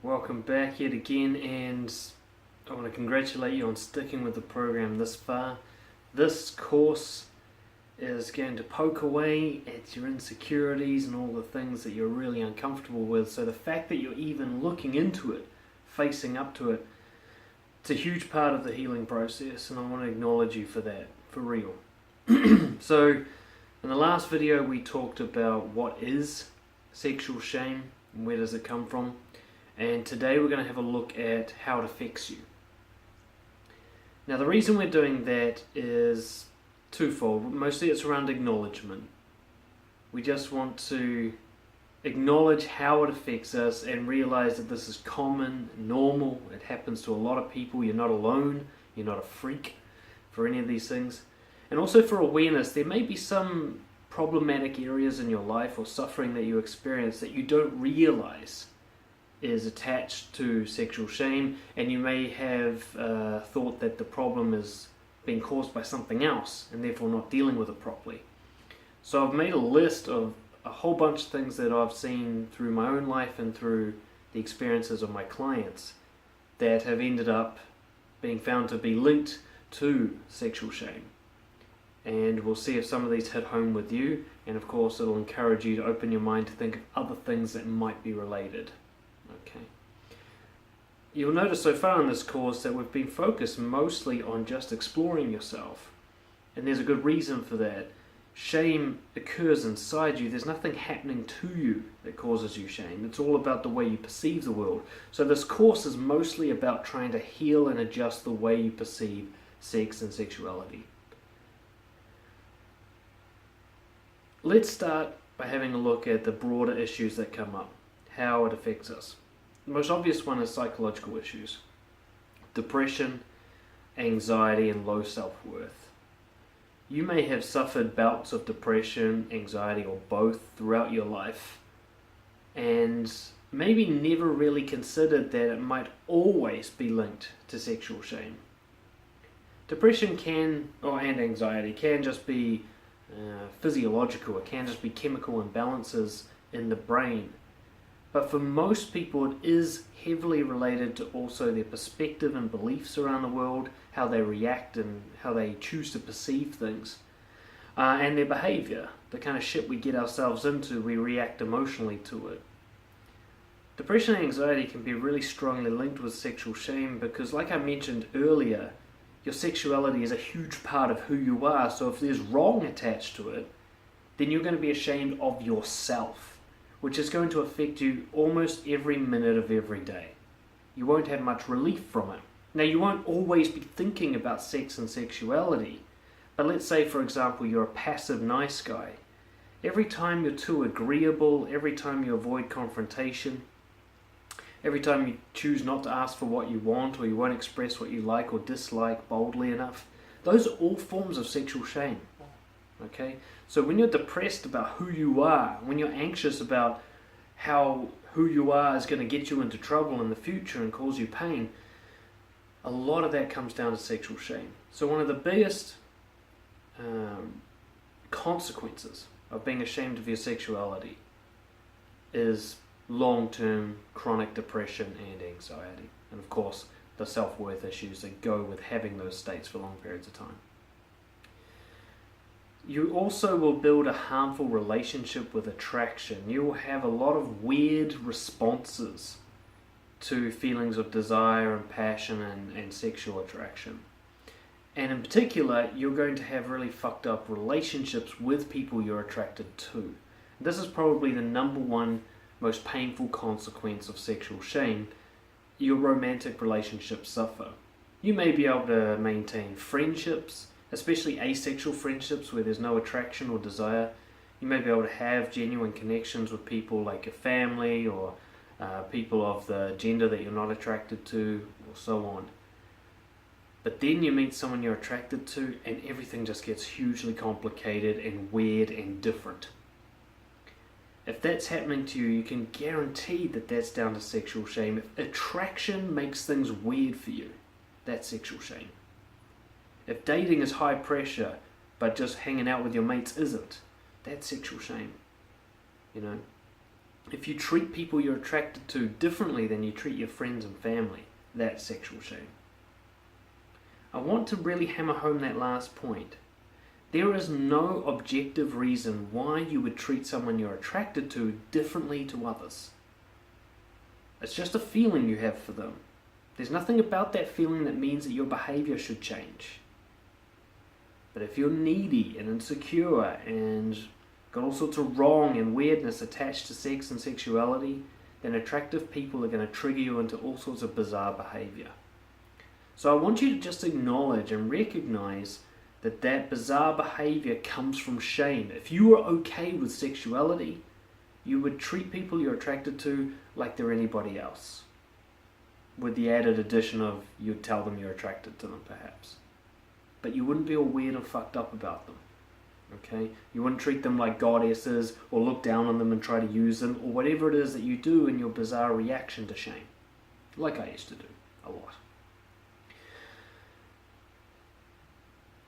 Welcome back yet again, and I want to congratulate you on sticking with the program this far. This course is going to poke away at your insecurities and all the things that you're really uncomfortable with. So the fact that you're even looking into it, facing up to it, it's a huge part of the healing process, and I want to acknowledge you for that, for real. So in the last video we talked about what is sexual shame and where does it come from. And today we're going to have a look at how it affects you. Now the reason we're doing that is twofold. Mostly it's around acknowledgement. We just want to acknowledge how it affects us and realize that this is common, normal, it happens to a lot of people. You're not alone, you're not a freak for any of these things. And also for awareness, there may be some problematic areas in your life or suffering that you experience that you don't realize is attached to sexual shame, and you may have thought that the problem is being caused by something else and therefore not dealing with it properly. So I've made a list of a whole bunch of things that I've seen through my own life and through the experiences of my clients that have ended up being found to be linked to sexual shame. And we'll see if some of these hit home with you, and of course it'll encourage you to open your mind to think of other things that might be related. Okay. You'll notice so far in this course that we've been focused mostly on just exploring yourself, and there's a good reason for that. Shame occurs inside you. There's nothing happening to you that causes you shame. It's all about the way you perceive the world. So this course is mostly about trying to heal and adjust the way you perceive sex and sexuality. Let's start by having a look at the broader issues that come up, how it affects us. The most obvious one is psychological issues. Depression, anxiety, and low self-worth. You may have suffered bouts of depression, anxiety, or both throughout your life, and maybe never really considered that it might always be linked to sexual shame. Depression and anxiety can just be physiological. It can just be chemical imbalances in the brain. But for most people it is heavily related to also their perspective and beliefs around the world, how they react and how they choose to perceive things, and their behavior, the kind of shit we get ourselves into, we react emotionally to it. Depression and anxiety can be really strongly linked with sexual shame because, like I mentioned earlier, your sexuality is a huge part of who you are, so if there's wrong attached to it, then you're going to be ashamed of yourself, which is going to affect you almost every minute of every day. You won't have much relief from it. Now, you won't always be thinking about sex and sexuality, but let's say, for example, you're a passive nice guy. Every time you're too agreeable, every time you avoid confrontation, every time you choose not to ask for what you want, or you won't express what you like or dislike boldly enough, those are all forms of sexual shame. Okay? So when you're depressed about who you are, when you're anxious about how who you are is going to get you into trouble in the future and cause you pain, a lot of that comes down to sexual shame. So one of the biggest consequences of being ashamed of your sexuality is long-term chronic depression and anxiety, and of course the self-worth issues that go with having those states for long periods of time. You also will build a harmful relationship with attraction. You will have a lot of weird responses to feelings of desire and passion and sexual attraction. And in particular, you're going to have really fucked up relationships with people you're attracted to. This is probably the number one most painful consequence of sexual shame. Your romantic relationships suffer. You may be able to maintain friendships, especially asexual friendships where there's no attraction or desire. You may be able to have genuine connections with people like your family or people of the gender that you're not attracted to, or so on. But then you meet someone you're attracted to and everything just gets hugely complicated and weird and different. If that's happening to you, you can guarantee that that's down to sexual shame. If attraction makes things weird for you, that's sexual shame. If dating is high pressure, but just hanging out with your mates isn't, that's sexual shame. You know? If you treat people you're attracted to differently than you treat your friends and family, that's sexual shame. I want to really hammer home that last point. There is no objective reason why you would treat someone you're attracted to differently to others. It's just a feeling you have for them. There's nothing about that feeling that means that your behavior should change. But if you're needy and insecure and got all sorts of wrong and weirdness attached to sex and sexuality, then attractive people are going to trigger you into all sorts of bizarre behavior. So I want you to just acknowledge and recognize that that bizarre behavior comes from shame. If you were okay with sexuality, you would treat people you're attracted to like they're anybody else. With the added addition of you'd tell them you're attracted to them perhaps. But you wouldn't be all weird and fucked up about them. Okay? You wouldn't treat them like goddesses or look down on them and try to use them or whatever it is that you do in your bizarre reaction to shame. Like I used to do a lot.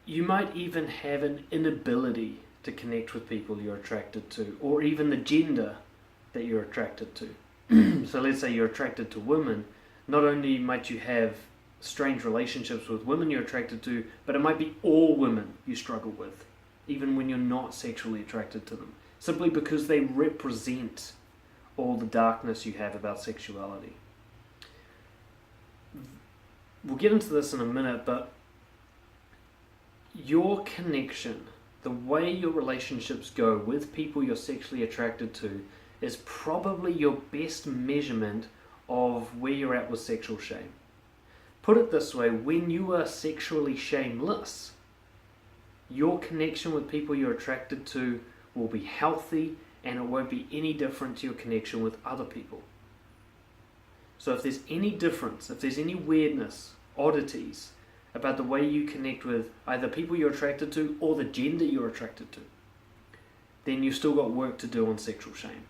You might even have an inability to connect with people you're attracted to, or even the gender that you're attracted to. So let's say you're attracted to women. Not only might you have strange relationships with women you're attracted to, but it might be all women you struggle with, even when you're not sexually attracted to them, simply because they represent all the darkness you have about sexuality. We'll get into this in a minute, but your connection, the way your relationships go with people you're sexually attracted to, is probably your best measurement of where you're at with sexual shame. Put it this way, when you are sexually shameless, your connection with people you're attracted to will be healthy and it won't be any different to your connection with other people. So if there's any difference, if there's any weirdness, oddities about the way you connect with either people you're attracted to or the gender you're attracted to, then you've still got work to do on sexual shame.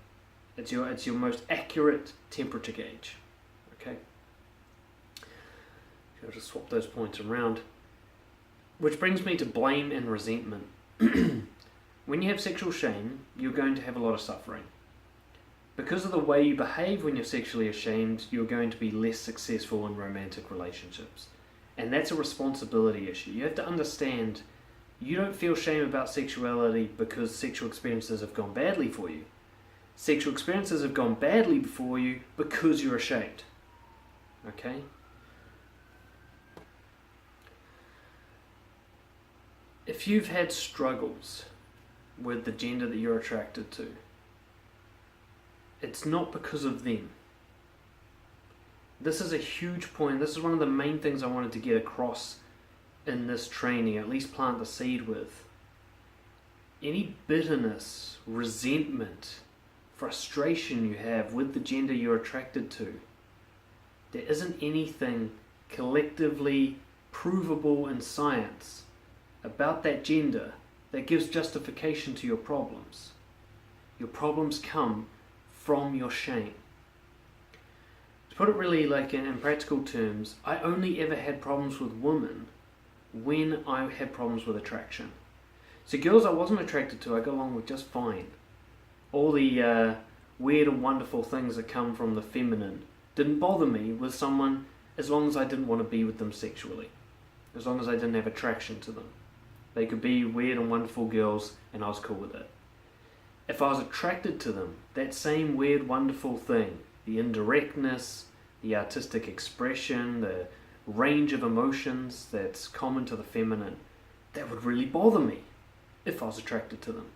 It's your most accurate temperature gauge. Okay? I'll just swap those points around. Which brings me to blame and resentment. When you have sexual shame, you're going to have a lot of suffering. Because of the way you behave when you're sexually ashamed, you're going to be less successful in romantic relationships. And that's a responsibility issue. You have to understand, you don't feel shame about sexuality because sexual experiences have gone badly for you. Sexual experiences have gone badly for you because you're ashamed. Okay? If you've had struggles with the gender that you're attracted to, it's not because of them. This is a huge point. This is one of the main things I wanted to get across in this training, at least plant the seed with. Any bitterness, resentment, frustration you have with the gender you're attracted to, there isn't anything collectively provable in science about that gender that gives justification to your problems. Your problems come from your shame. To put it really like in practical terms, I only ever had problems with women when I had problems with attraction. So girls I wasn't attracted to, I got along with just fine. All the weird and wonderful things that come from the feminine didn't bother me with someone as long as I didn't want to be with them sexually. As long as I didn't have attraction to them. They could be weird and wonderful girls and I was cool with it. If I was attracted to them, that same weird, wonderful thing, the indirectness, the artistic expression, the range of emotions that's common to the feminine, that would really bother me if I was attracted to them.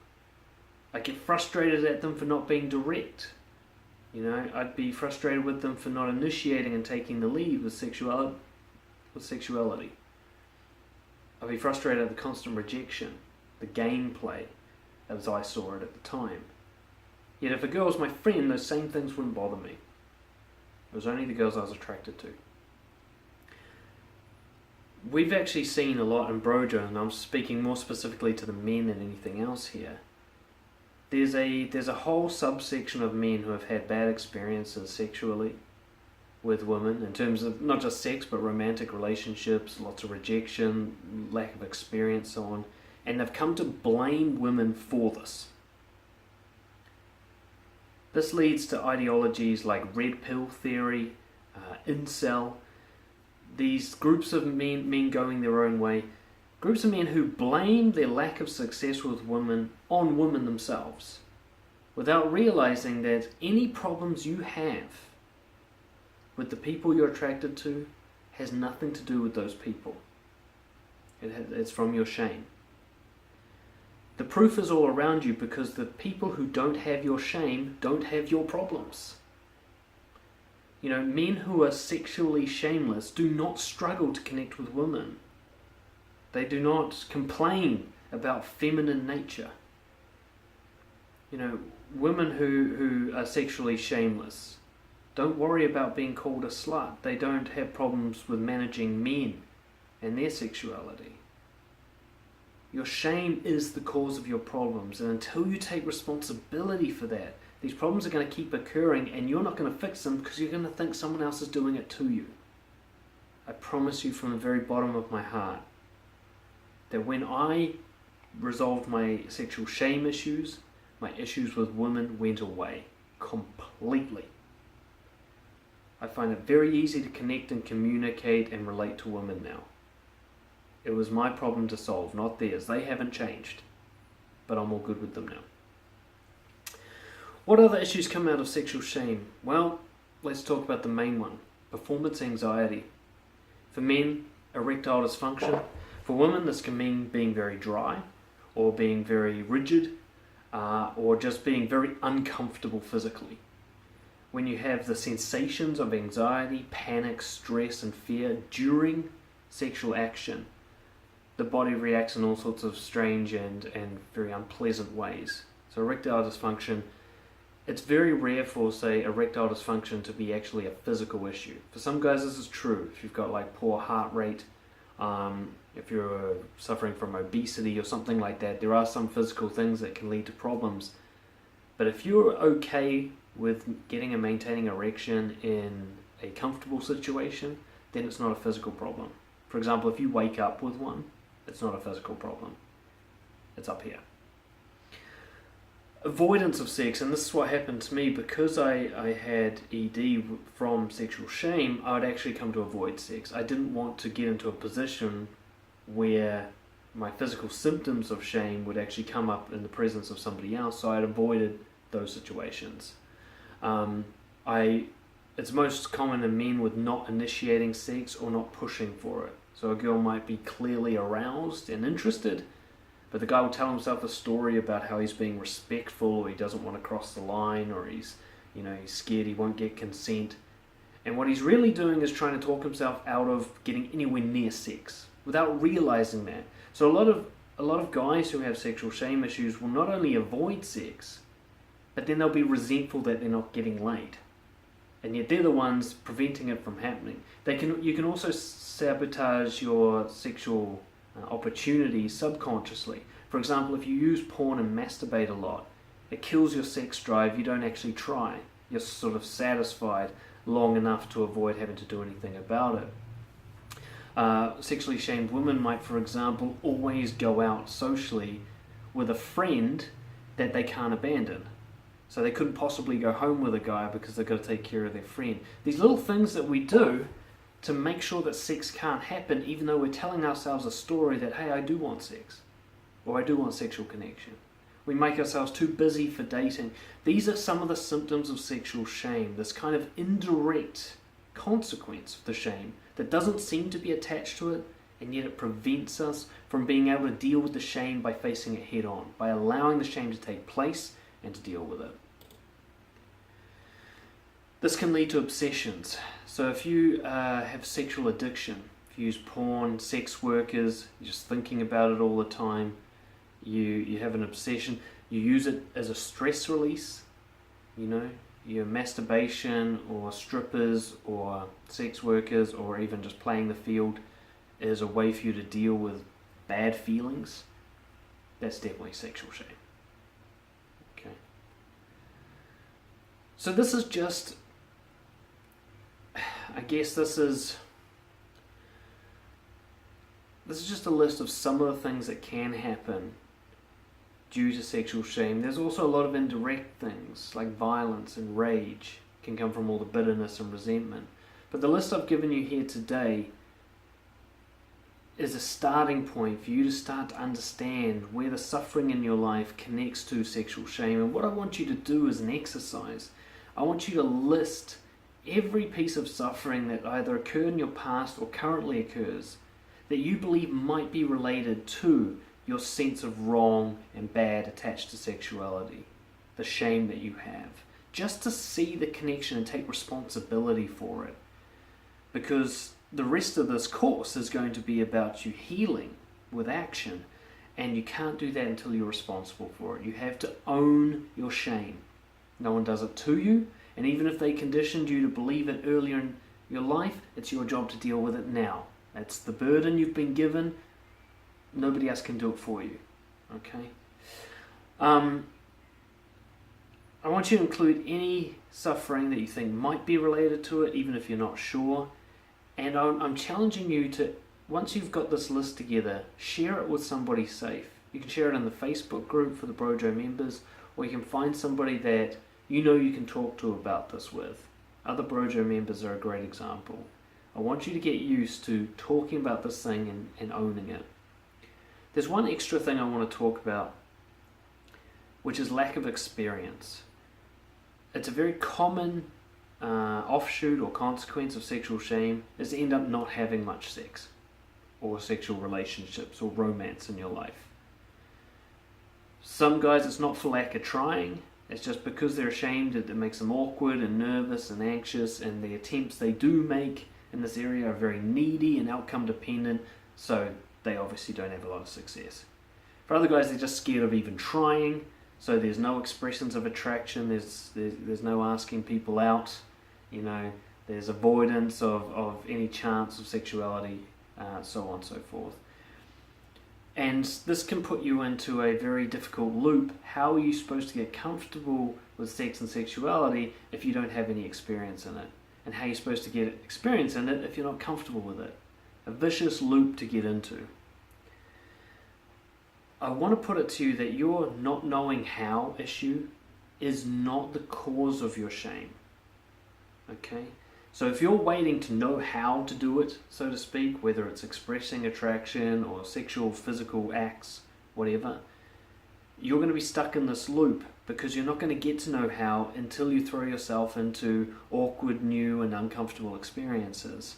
I'd get frustrated at them for not being direct. You know, I'd be frustrated with them for not initiating and taking the lead with sexuality. I'd be frustrated at the constant rejection, the gameplay, as I saw it at the time. Yet if a girl was my friend, those same things wouldn't bother me. It was only the girls I was attracted to. We've actually seen a lot in Brojo, and I'm speaking more specifically to the men than anything else here. There's a whole subsection of men who have had bad experiences sexually with women, in terms of not just sex but romantic relationships, lots of rejection, lack of experience, so on, and they've come to blame women for this. This leads to ideologies like red pill theory, incel, these groups of men going their own way, groups of men who blame their lack of success with women on women themselves, without realizing that any problems you have with the people you're attracted to has nothing to do with those people. It's from your shame. The proof is all around you, because the people who don't have your shame don't have your problems. Men who are sexually shameless do not struggle to connect with women. They do not complain about feminine nature. Women who are sexually shameless don't worry about being called a slut. They don't have problems with managing men and their sexuality. Your shame is the cause of your problems, and until you take responsibility for that, these problems are going to keep occurring, and you're not going to fix them because you're going to think someone else is doing it to you. I promise you from the very bottom of my heart that when I resolved my sexual shame issues, my issues with women went away completely. I find it very easy to connect and communicate and relate to women now. It was my problem to solve, not theirs. They haven't changed, but I'm all good with them now. What other issues come out of sexual shame? Well, let's talk about the main one: performance anxiety. For men, erectile dysfunction. For women, this can mean being very dry, or being very rigid, or just being very uncomfortable physically. When you have the sensations of anxiety, panic, stress, and fear during sexual action, the body reacts in all sorts of strange and very unpleasant ways. So erectile dysfunction, it's very rare for, say, erectile dysfunction to be actually a physical issue. For some guys this is true. If you've got like poor heart rate, if you're suffering from obesity or something like that, there are some physical things that can lead to problems. But if you're okay with getting and maintaining erection in a comfortable situation, then it's not a physical problem. For example, if you wake up with one, it's not a physical problem. It's up here. Avoidance of sex, and this is what happened to me because I had ED from sexual shame. I would actually come to avoid sex. I didn't want to get into a position where my physical symptoms of shame would actually come up in the presence of somebody else, so I avoided those situations. It's most common in men with not initiating sex or not pushing for it. So a girl might be clearly aroused and interested, but the guy will tell himself a story about how he's being respectful, or he doesn't want to cross the line, or he's scared he won't get consent. And what he's really doing is trying to talk himself out of getting anywhere near sex without realizing that. So a lot of guys who have sexual shame issues will not only avoid sex, but then they'll be resentful that they're not getting laid. And yet they're the ones preventing it from happening. You can also sabotage your sexual opportunities subconsciously. For example, if you use porn and masturbate a lot, it kills your sex drive. You don't actually try. You're sort of satisfied long enough to avoid having to do anything about it. Sexually shamed women might, for example, always go out socially with a friend that they can't abandon. So they couldn't possibly go home with a guy because they've got to take care of their friend. These little things that we do to make sure that sex can't happen, even though we're telling ourselves a story that, hey, I do want sex, or I do want sexual connection. We make ourselves too busy for dating. These are some of the symptoms of sexual shame, this kind of indirect consequence of the shame that doesn't seem to be attached to it, and yet it prevents us from being able to deal with the shame by facing it head on, by allowing the shame to take place and to deal with it. This can lead to obsessions. So if you have sexual addiction, if you use porn, sex workers, you're just thinking about it all the time, you have an obsession, you use it as a stress release, your masturbation or strippers or sex workers or even just playing the field is a way for you to deal with bad feelings, that's definitely sexual shame. Okay. So this is just, I guess this is just a list of some of the things that can happen due to sexual shame. There's also a lot of indirect things like violence and rage can come from all the bitterness and resentment. But the list I've given you here today is a starting point for you to start to understand where the suffering in your life connects to sexual shame. And what I want you to do as an exercise, I want you to list every piece of suffering that either occurred in your past or currently occurs that you believe might be related to your sense of wrong and bad attached to sexuality, the shame that you have, just to see the connection and take responsibility for it. Because the rest of this course is going to be about you healing with action, and you can't do that until you're responsible for it. You have to own your shame. No one does it to you, and even if they conditioned you to believe it earlier in your life, it's your job to deal with it now. That's the burden you've been given. Nobody else can do it for you. Okay? I want you to include any suffering that you think might be related to it, even if you're not sure. And I'm challenging you to, once you've got this list together, share it with somebody safe. You can share it in the Facebook group for the Brojo members, or you can find somebody that you know you can talk to about this with. Other Brojo members are a great example. I want you to get used to talking about this thing and owning it. There's one extra thing I want to talk about, which is lack of experience. It's a very common offshoot or consequence of sexual shame is to end up not having much sex or sexual relationships or romance in your life. Some guys, it's not for lack of trying, it's just because they're ashamed that it makes them awkward and nervous and anxious, and the attempts they do make in this area are very needy and outcome dependent, so they obviously don't have a lot of success. For other guys, they're just scared of even trying, so there's no expressions of attraction, there's no asking people out, there's avoidance of any chance of sexuality, so on and so forth. And this can put you into a very difficult loop. How are you supposed to get comfortable with sex and sexuality if you don't have any experience in it? And how are you supposed to get experience in it if you're not comfortable with it? A vicious loop to get into. I want to put it to you that your not knowing how issue is not the cause of your shame. Okay? So if you're waiting to know how to do it, so to speak, whether it's expressing attraction or sexual, physical acts, whatever, you're going to be stuck in this loop because you're not going to get to know how until you throw yourself into awkward, new, and uncomfortable experiences.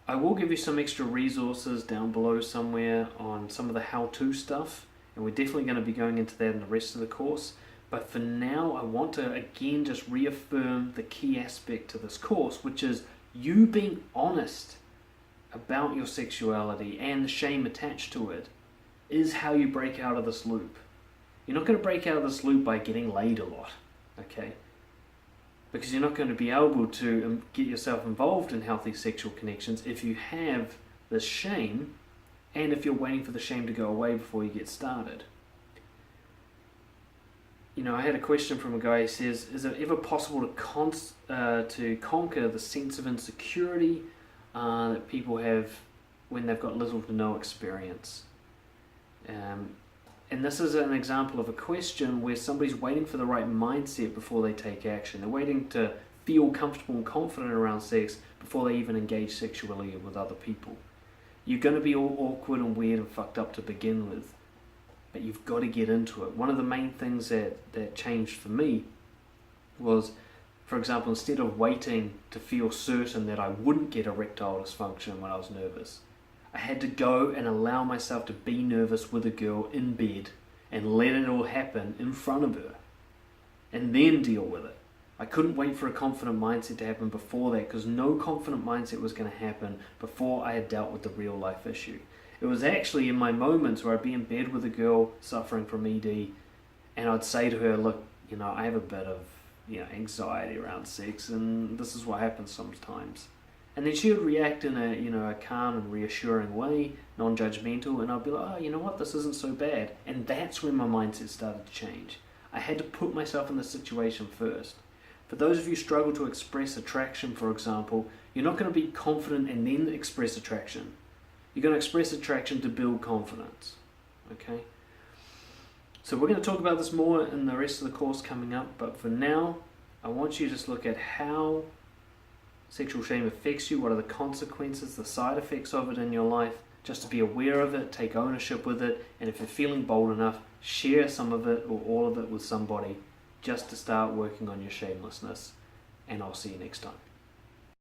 I will give you some extra resources down below somewhere on some of the how-to stuff, and we're definitely going to be going into that in the rest of the course. But for now, I want to again just reaffirm the key aspect to this course, which is you being honest about your sexuality and the shame attached to it is how you break out of this loop. You're not going to break out of this loop by getting laid a lot, okay? Because you're not going to be able to get yourself involved in healthy sexual connections if you have this shame and if you're waiting for the shame to go away before you get started. I had a question from a guy who says, is it ever possible to conquer the sense of insecurity that people have when they've got little to no experience? And this is an example of a question where somebody's waiting for the right mindset before they take action. They're waiting to feel comfortable and confident around sex before they even engage sexually with other people. You're going to be all awkward and weird and fucked up to begin with, but you've got to get into it. One of the main things that changed for me was, for example, instead of waiting to feel certain that I wouldn't get erectile dysfunction when I was nervous, I had to go and allow myself to be nervous with a girl in bed and let it all happen in front of her and then deal with it. I couldn't wait for a confident mindset to happen before that, because no confident mindset was going to happen before I had dealt with the real life issue. It was actually in my moments where I'd be in bed with a girl suffering from ED and I'd say to her, look, I have a bit of anxiety around sex and this is what happens sometimes. And then she would react in a calm and reassuring way, non-judgmental, and I'd be like, oh, you know what, this isn't so bad. And that's when my mindset started to change. I had to put myself in the situation first. For those of you who struggle to express attraction, for example, you're not going to be confident and then express attraction. You're going to express attraction to build confidence. Okay? So we're going to talk about this more in the rest of the course coming up, but for now, I want you to just look at how sexual shame affects you, what are the consequences, the side effects of it in your life, just to be aware of it, take ownership with it, and if you're feeling bold enough, share some of it or all of it with somebody just to start working on your shamelessness. And I'll see you next time.